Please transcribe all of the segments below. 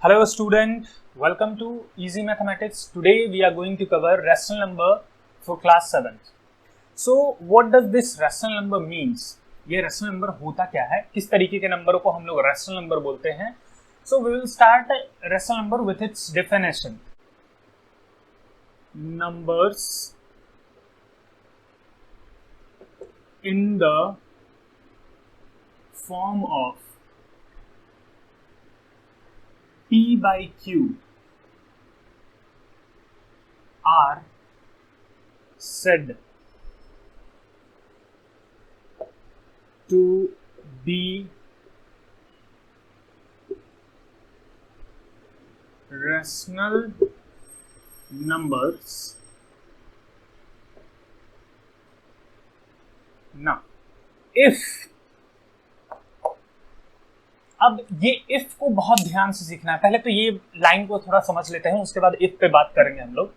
Hello student, welcome to Easy Mathematics. Today we are going to cover rational number for class 7th. So what does this rational number means? ये rational number होता क्या है, किस तरीके के नंबरों को हम लोग rational number बोलते हैं? So we will start rational number with its definition. Numbers in the form of P by Q are said to be rational numbers. Now, if अब ये इफ को बहुत ध्यान से सीखना है। पहले तो ये लाइन को थोड़ा समझ लेते हैं, उसके बाद इफ पे बात करेंगे हम लोग।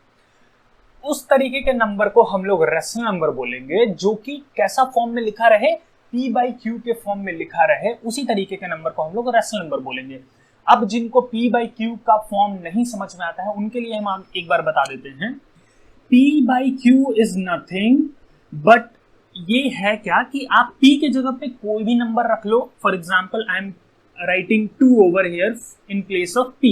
उस तरीके के नंबर को हम लोग रेशनल नंबर बोलेंगे जो कि कैसा फॉर्म में लिखा रहे, P by Q के फॉर्म में लिखा रहे, उसी तरीके के नंबर को हम लोग रेशनल नंबर बोलेंगे। अब जिनको P by Q का फॉर्म नहीं समझ में आता है उनके लिए हम एक बार बता देते हैं। P by Q is nothing but ये है क्या कि आप P के जगह पे कोई भी नंबर रख लो। For example I am writing 2 over here in place of P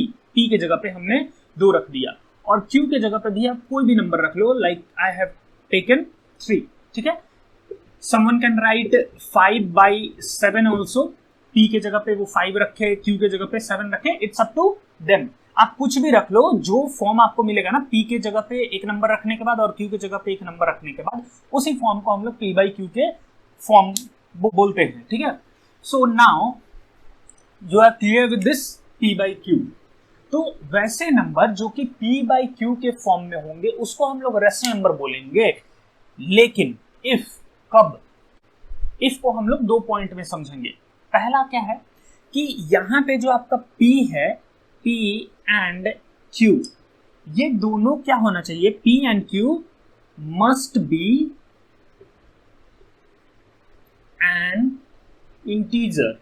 के जगह पे हमने 2 रख दिया, और Q के जगह पे भी आप कोई भी नंबर रख लो, लाइक आई हैव टेकन 3। ठीक है, someone can write 5 by 7 also. P के जगह पे वो 5 रखे, Q के जगह पे 7 रखे, इट्स अप टू देम। आप कुछ भी रख लो, जो फॉर्म आपको मिलेगा ना P के जगह पे एक नंबर रखने के बाद और Q के जगह पे एक नंबर रखने के बाद, उसी फॉर्म को हम लोग P by Q के फॉर्म बोलते हैं। ठीक है, so now you are clear with this P by Q। तो वैसे नंबर जो कि P by Q के फॉर्म में होंगे उसको हम लोग रेशनल नंबर बोलेंगे। लेकिन इफ कब, इफ को हम लोग 2 पॉइंट में समझेंगे। पहला क्या है कि यहां पे जो आपका P है, P एंड Q, ये दोनों क्या होना चाहिए, P and Q must be N integer.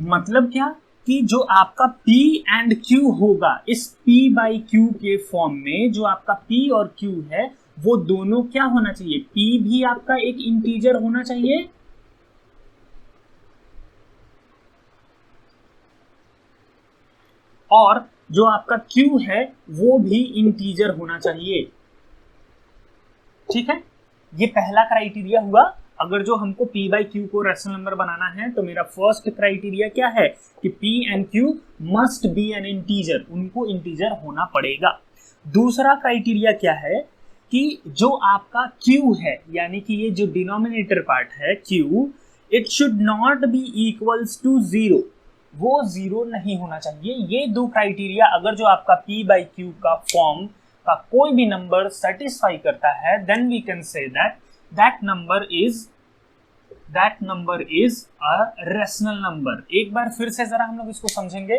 मतलब क्या कि जो आपका P एंड Q होगा इस P by Q के फॉर्म में, जो आपका P और Q है वो दोनों क्या होना चाहिए, P भी आपका एक इंटीजर होना चाहिए और जो आपका Q है वो भी इंटीजर होना चाहिए। ठीक है, ये पहला क्राइटेरिया हुआ। अगर जो हमको P by Q को रेशनल नंबर बनाना है तो मेरा फर्स्ट क्राइटेरिया क्या है कि P and Q must be N integer, उनको इंटीजर होना पड़ेगा। दूसरा क्राइटेरिया क्या है कि जो आपका Q है, यानी कि ये जो डिनोमिनेटर पार्ट है Q, it should not be equals to 0, वो 0 नहीं होना चाहिए। ये 2 क्राइटेरिया अगर जो आपका P by Q का फॉर्म का कोई भी नंबर सेटिस्फाई करता है, then we can say that number is a rational number। एक बार फिर से जरा हम लोग इसको समझेंगे।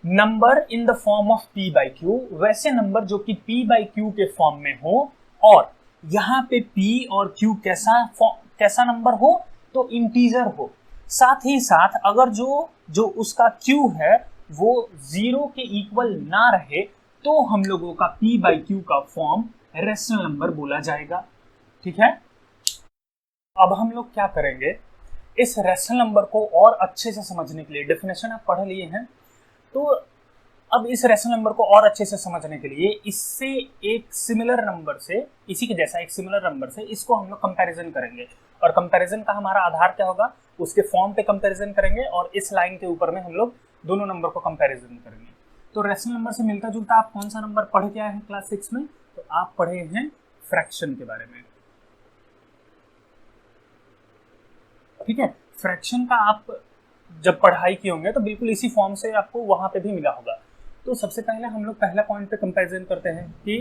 Number in the form of P by Q, वैसे नंबर जो कि P by Q के फॉर्म में हो, और यहाँ पे P और Q कैसा नंबर हो, तो इंटीजर हो। साथ ही साथ अगर जो उसका Q है वो 0 के इक्वल ना रहे तो हम लोगों का P by Q का फॉर्म रेशनल नंबर बोला जाएगा। ठीक है, अब हम लोग क्या करेंगे, इस रेशनल नंबर को और अच्छे से समझने के लिए, डेफिनेशन आप पढ़ लिए हैं, तो अब इस रेशनल नंबर को और अच्छे से समझने के लिए इससे एक सिमिलर नंबर से, इसी के जैसा एक सिमिलर नंबर से इसको हम लोग कंपैरिजन करेंगे। और कंपैरिजन का हमारा आधार क्या होगा, उसके फॉर्म पे कंपैरिजन करेंगे और इस लाइन के ऊपर में हम लोग दोनों नंबर को कंपैरिजन करेंगे। तो रेशनल नंबर से मिलता जुलता आप कौन सा नंबर पढ़ के आए हैं क्लास 6 में, तो आप पढ़े हैं फ्रैक्शन के बारे में। ठीक है, फ्रैक्शन का आप जब पढ़ाई किए होंगे तो बिल्कुल इसी फॉर्म से आपको वहां पे भी मिला होगा। तो सबसे पहले हम लोग पहला पॉइंट पे कंपैरिजन करते हैं कि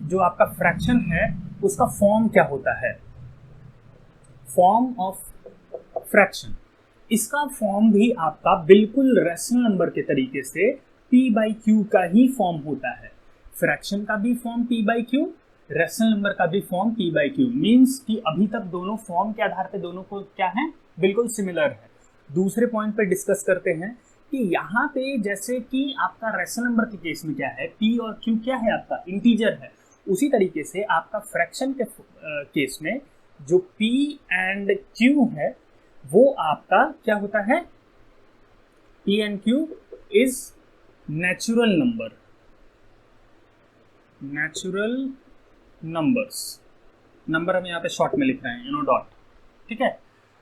जो आपका फ्रैक्शन है उसका फॉर्म क्या होता है। फॉर्म ऑफ फ्रैक्शन, इसका फॉर्म भी आपका बिल्कुल रेशनल नंबर के तरीके से P by Q का ही फॉर्म होता है। फ्रैक्शन का भी form P by Q, rational number का भी form P by Q। Means कि अभी तक दोनों फॉर्म के आधार पे दोनों को क्या है, बिल्कुल सिमिलर है। दूसरे पॉइंट पे डिस्कस करते हैं कि यहाँ पे जैसे कि आपका रेशनल नंबर के केस में क्या है, p और q क्या है, आपका इंटीजर है। उसी तरीके से आपका फ्रैक्शन के केस में जो p एंड q है वो आपका क्या होता है, p and q is natural number, natural numbers. Number हम यहाँ पे शॉर्ट में लिख रहे हैं, डॉट। ठीक है,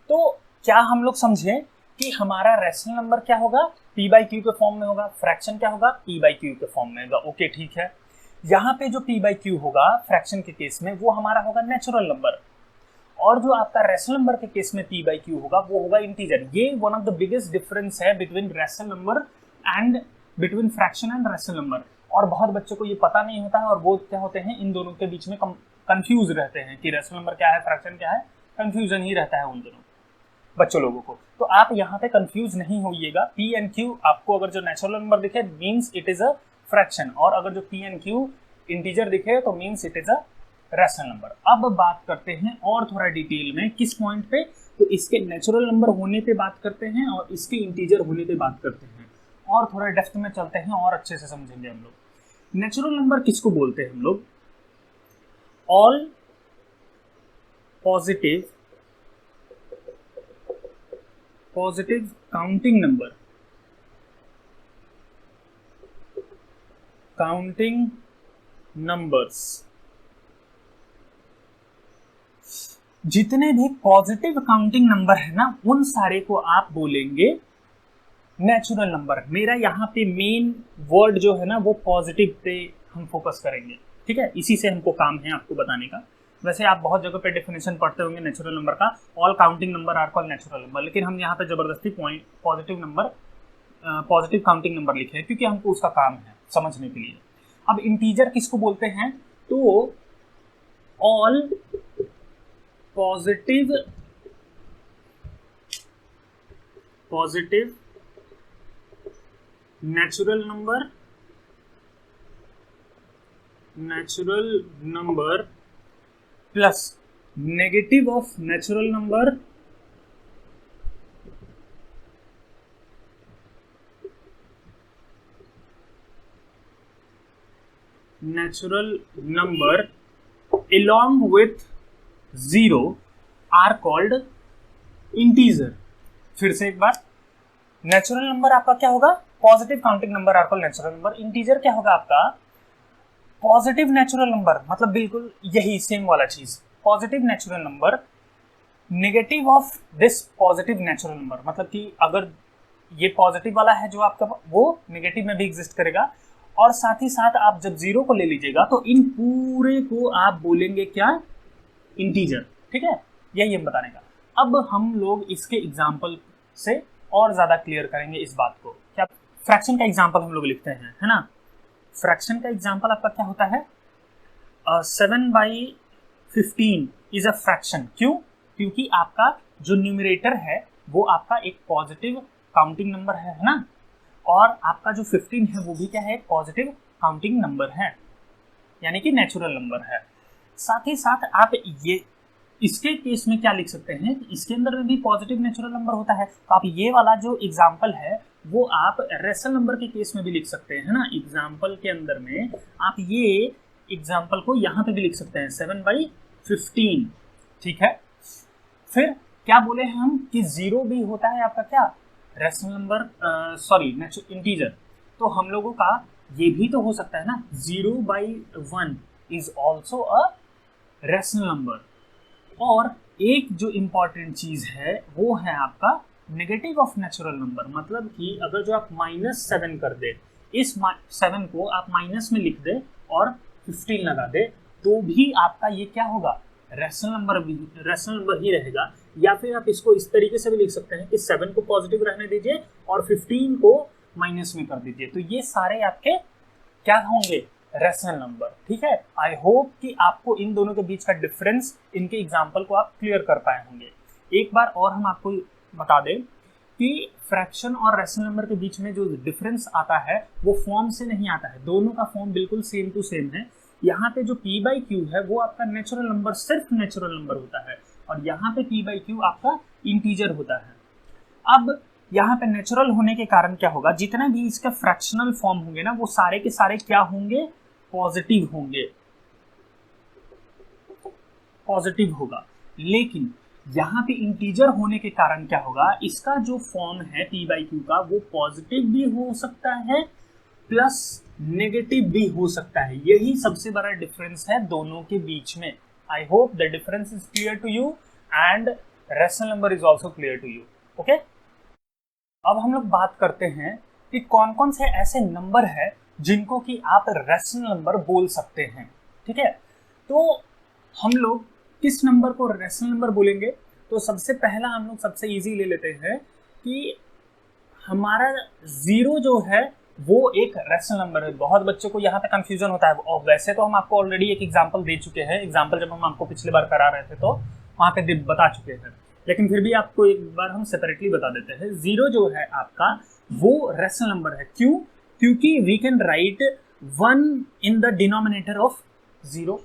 तो क्या हम लोग समझे कि हमारा रेशनल नंबर क्या होगा, p बाई क्यू के फॉर्म में होगा, फ्रैक्शन क्या होगा, p बाई क्यू के फॉर्म में होगा। ओके ठीक है, यहाँ पे जो p बाई क्यू होगा फ्रैक्शन के केस में वो हमारा होगा नेचुरल नंबर, और जो आपका रेशनल नंबर के केस में p बाई क्यू होगा वो होगा इंटीजर। ये one of the biggest difference है between rational number and between fraction and rational number. और बहुत बच्चों को ये पता नहीं होता है और वो क्या होते हैं, इन दोनों के बीच में कंफ्यूज रहते हैं कि रेशनल नंबर क्या है, फ्रैक्शन क्या है, कंफ्यूजन ही रहता है उन दोनों बच्चों लोगों को। तो आप यहाँ पे कंफ्यूज नहीं होइएगा। p एंड q आपको अगर जो नेचुरल नंबर दिखे means it is a fraction, और अगर जो p एंड q इंटीजर दिखे तो means it is a rational number. अब बात करते हैं और थोड़ा डिटेल में किस पॉइंट पे, तो इसके नेचुरल नंबर होने पे बात करते हैं और इसके इंटीजर होने पे बात करते हैं, और थोड़ा डेप्थ में चलते हैं और अच्छे से समझेंगे हम लोग। नेचुरल नंबर किसको बोलते हैं हम लोग, all positive counting number, counting numbers. जितने भी पॉजिटिव काउंटिंग नंबर है ना उन सारे को आप बोलेंगे नेचुरल नंबर। मेरा यहाँ पे मेन वर्ड जो है ना वो पॉजिटिव पे हम फोकस करेंगे। ठीक है, इसी से हमको काम है आपको बताने का। वैसे आप बहुत जगह पे डेफिनेशन पढ़ते होंगे नेचुरल नंबर का, all counting number are called natural number, लेकिन हम यहाँ पे जबरदस्ती पॉजिटिव काउंटिंग नंबर लिखे हैं क्योंकि हमको उसका काम है समझने के लिए। अब इंटीजर किसको बोलते हैं, तो all positive natural number plus negative of natural number along with zero are called integer। फिर से एक बार, नेचुरल नंबर आपका क्या होगा, positive counting number are called natural number. Integer क्या होगा आपका, पॉजिटिव नेचुरल नंबर, मतलब बिल्कुल यही सेम वाला चीज, positive natural number negative of this positive natural number, मतलब कि अगर ये पॉजिटिव वाला है जो आपका वो नेगेटिव में भी एग्जिस्ट करेगा, और साथ ही साथ आप जब जीरो को ले लीजिएगा तो इन पूरे को आप बोलेंगे क्या, इंटीजर। ठीक है, यही हम बताने का। अब हम लोग इसके एग्जाम्पल से और ज्यादा क्लियर करेंगे इस बात को। क्या फ्रैक्शन का एग्जाम्पल हम लोग लिखते हैं, है ना। फ्रैक्शन का एग्जाम्पल आपका क्या होता है, 7/15 इज अ फ्रैक्शन। क्यों, क्योंकि आपका जो न्यूमरेटर है वो आपका एक पॉजिटिव काउंटिंग नंबर है ना, और आपका जो 15 है वो भी क्या है, पॉजिटिव काउंटिंग नंबर है, यानी कि नेचुरल नंबर है। साथ ही साथ आप ये इसके केस में क्या लिख सकते हैं, इसके अंदर में भी पॉजिटिव नेचुरल नंबर होता है, तो आप ये वाला जो एग्जाम्पल है वो आप रेशनल नंबर के केस में भी लिख सकते हैं, है ना। एग्जाम्पल के अंदर में आप ये एग्जाम्पल को यहाँ पे भी लिख सकते हैं 7/15। ठीक है, फिर क्या बोले हम कि जीरो भी होता है आपका क्या, रेशनल नंबर, इंटीजर। तो हम लोगों का ये भी तो हो सकता है ना, 0/1 is also a rational number. और एक जो इम्पॉर्टेंट चीज है वो है आपका नेगेटिव ऑफ नेचुरल नंबर, मतलब कि अगर जो आप -7 कर दे, इस 7 को आप माइनस में लिख दे और 15 लगा दे, तो भी आपका ये क्या होगा, रेशनल नंबर ही रहेगा। या फिर आप इसको इस तरीके से भी लिख सकते हैं कि 7 को पॉजिटिव रहने दीजिए और 15 को माइनस में कर दीजिए, तो ये सारे आपके क्या होंगे, रेशनल नंबर। ठीक है, आई होप कि आपको इन दोनों के बीच का डिफरेंस, इनके एग्जाम्पल को आप क्लियर कर पाए होंगे। एक बार और हम आपको बता दें कि फ्रैक्शन और रेशनल नंबर के बीच में जो डिफरेंस आता है वो फॉर्म से नहीं आता है, दोनों का फॉर्म बिल्कुल सेम टू सेम है। यहाँ पे जो p/q है वो आपका नेचुरल नंबर, सिर्फ नेचुरल नंबर होता है, और यहाँ पे p बाई क्यू आपका इंटीजर होता है। अब यहाँ पे नेचुरल होने के कारण क्या होगा, जितने भी इसके फ्रैक्शनल फॉर्म होंगे ना वो सारे के सारे क्या होंगे, पॉजिटिव होंगे, पॉजिटिव होगा। लेकिन यहाँ पे इंटीजर होने के कारण क्या होगा, इसका जो फॉर्म है p बाई क्यू का वो पॉजिटिव भी हो सकता है प्लस नेगेटिव भी हो सकता है। यही सबसे बड़ा डिफरेंस है दोनों के बीच में। I hope the difference is clear to you and rational number is also clear to you. Okay, अब हम लोग बात करते हैं कि कौन कौन से ऐसे नंबर है जिनको कि आप रेशनल नंबर बोल सकते हैं। ठीक है, तो हम लोग किस नंबर को रेशनल नंबर बोलेंगे, तो सबसे पहला हम लोग सबसे इजी ले लेते हैं कि हमारा 0 जो है वो एक रेशनल नंबर है। बहुत बच्चों को यहाँ पे कंफ्यूजन होता है, और वैसे तो हम आपको ऑलरेडी एक एग्जांपल दे चुके हैं, एग्जांपल जब हम आपको पिछली बार करा रहे थे तो वहाँ पे बता चुके हैं, लेकिन फिर भी आपको एक बार हम सेपरेटली बता देते हैं। 0 जो है आपका वो रेशनल नंबर है। क्यों? क्योंकि we can write 1 in the denominator of 0।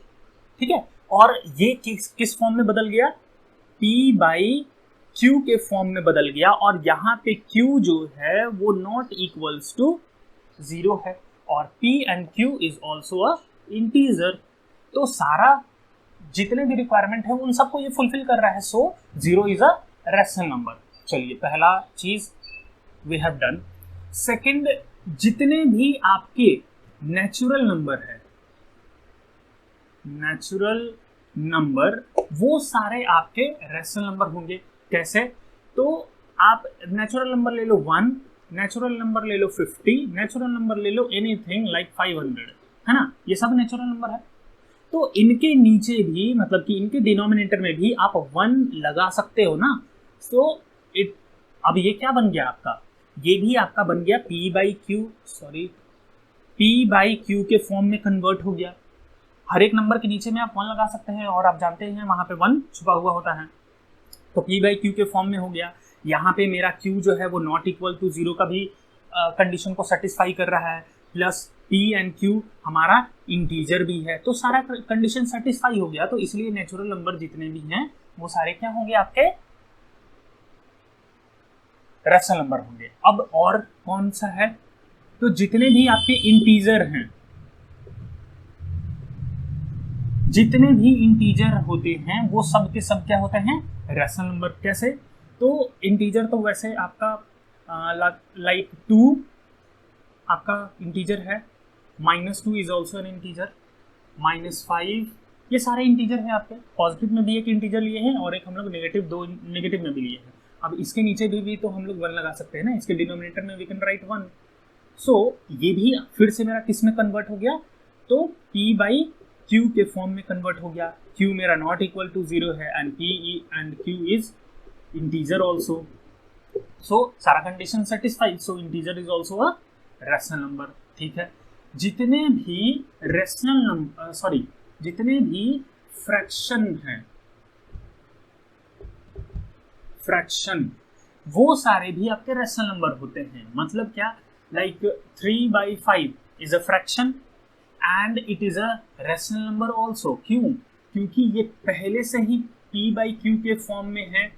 ठीक है, और ये किस फॉर्म में बदल गया, p बाई q के फॉर्म में बदल गया, और यहाँ पे q जो है वो नॉट इक्वल्स टू 0 है, और p and q is also a integer. तो सारा जितने भी रिक्वायरमेंट है उन सबको ये फुलफिल कर रहा है। सो 0 इज अ रेशनल नंबर। चलिए, पहला चीज वी हैव डन। सेकंड, जितने भी आपके नेचुरल नंबर है, नेचुरल नंबर वो सारे आपके रेशनल नंबर होंगे। कैसे? तो आप नेचुरल नंबर ले लो 1, नेचुरल नंबर ले लो 50, नेचुरल नंबर ले लो एनीथिंग लाइक 500, है ना, ये सब नेचुरल नंबर है। तो इनके नीचे भी, मतलब कि इनके डिनोमिनेटर में भी आप 1 लगा सकते हो ना। सो अब ये क्या बन गया आपका, ये भी आपका बन गया p बाई क्यू के फॉर्म में कन्वर्ट हो गया। हर एक नंबर के नीचे में आप 1 लगा सकते हैं, और आप जानते हैं वहां पे 1 छुपा हुआ होता है, तो p बाई क्यू के फॉर्म में हो गया। यहाँ पे मेरा q जो है वो नॉट इक्वल टू 0 का भी कंडीशन को सेटिस्फाई कर रहा है, प्लस p एंड q हमारा इंटीजर भी है, तो सारा कंडीशन सेटिस्फाई हो गया। तो इसलिए नेचुरल नंबर जितने भी हैं वो सारे क्या होंगे, आपके रेशनल नंबर होंगे। अब और कौन सा है, तो जितने भी आपके इंटीजर हैं, जितने भी इंटीजर होते हैं वो सब के सब क्या होते हैं, रेशनल नंबर। कैसे? तो इंटीजर तो वैसे आपका लाइक 2 आपका इंटीजर है, -2 इज ऑल्सो एन इंटीजर, -5, ये सारे इंटीजर हैं आपके। पॉजिटिव में भी एक इंटीजर लिए हैं और एक हम लोग दो नेगेटिव में भी लिए हैं। अब इसके नीचे भी तो हम लोग 1 लगा सकते हैं ना, इसके डिनोमिनेटर में वी कैन राइट 1। सो ये भी फिर से मेरा किस में कन्वर्ट हो गया, तो p बाई q के फॉर्म में कन्वर्ट हो गया। q मेरा नॉट इक्वल टू 0 है and p and q is integer also. So सारा condition satisfied, so integer is also a rational number. ठीक है, जितने भी रेशनल नंबर जितने भी फ्रैक्शन हैं, फ्रैक्शन वो सारे भी आपके रेशनल नंबर होते हैं। मतलब क्या, like 3/5 is a fraction and it is a rational number also. क्यों? क्योंकि ये पहले से ही p बाई क्यू के फॉर्म में है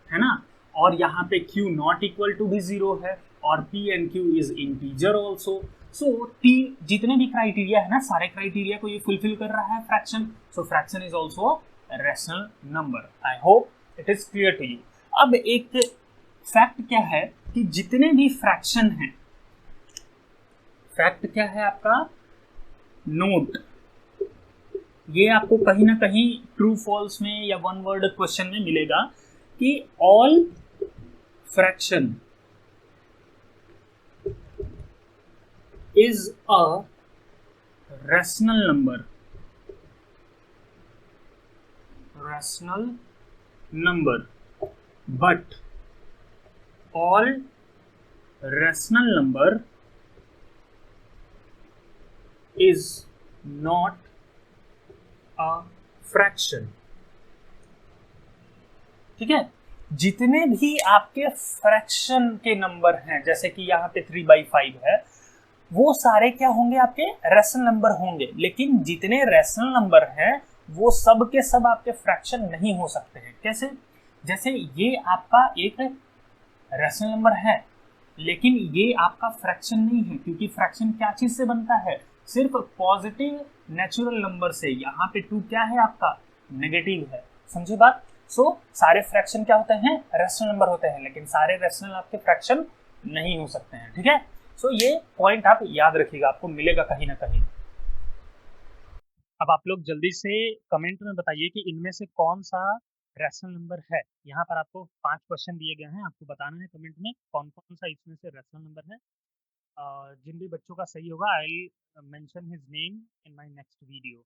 ना, और यहाँ पे q नॉट इक्वल टू भी 0 है, और p and q is integer also. So t जितने भी क्राइटेरिया है ना, सारे क्राइटेरिया को ये फुलफिल कर रहा है fraction. So fraction is also a rational number. I hope it is clear to you. अब एक फैक्ट क्या है कि जितने भी फ्रैक्शन हैं, फैक्ट क्या है आपका, नोट, ये आपको कहीं ना कहीं ट्रू फॉल्स में या वन वर्ड क्वेश्चन में मिलेगा कि all fraction is a rational number, but all rational number is not a fraction। ठीक है, जितने भी आपके फ्रैक्शन के नंबर हैं, जैसे कि यहाँ पे 3/5 है, वो सारे क्या होंगे, आपके रेशनल नंबर होंगे। लेकिन जितने रेशनल नंबर हैं वो सब के सब आपके फ्रैक्शन नहीं हो सकते हैं। कैसे? जैसे ये आपका एक रैशनल नंबर है, लेकिन ये आपका फ्रैक्शन नहीं है, क्योंकि फ्रैक्शन क्या चीज से बनता है? सिर्फ पॉजिटिव नेचुरल नंबर से। यहाँ पे 2 क्या है आपका? नेगेटिव है। समझे बात? सारे फ्रैक्शन क्या होते हैं? रैशनल नंबर होते हैं, लेकिन सारे रैशनल आपके फ्रैक्शन नहीं हो सकते हैं। ठीक है? ये पॉइंट आप याद रखिएगा, आपको मिलेगा कहीं ना कहीं। अब आप लोग जल्दी से कमेंट में बताइए कि इनमें से कौन सा रैशनल नंबर है। यहाँ पर आपको 5 क्वेश्चन दिए गए हैं, आपको बताना है कमेंट में कौन कौन सा इसमें से रैशनल नंबर है। जिन भी बच्चों का सही होगा, I will mention his name in my next video.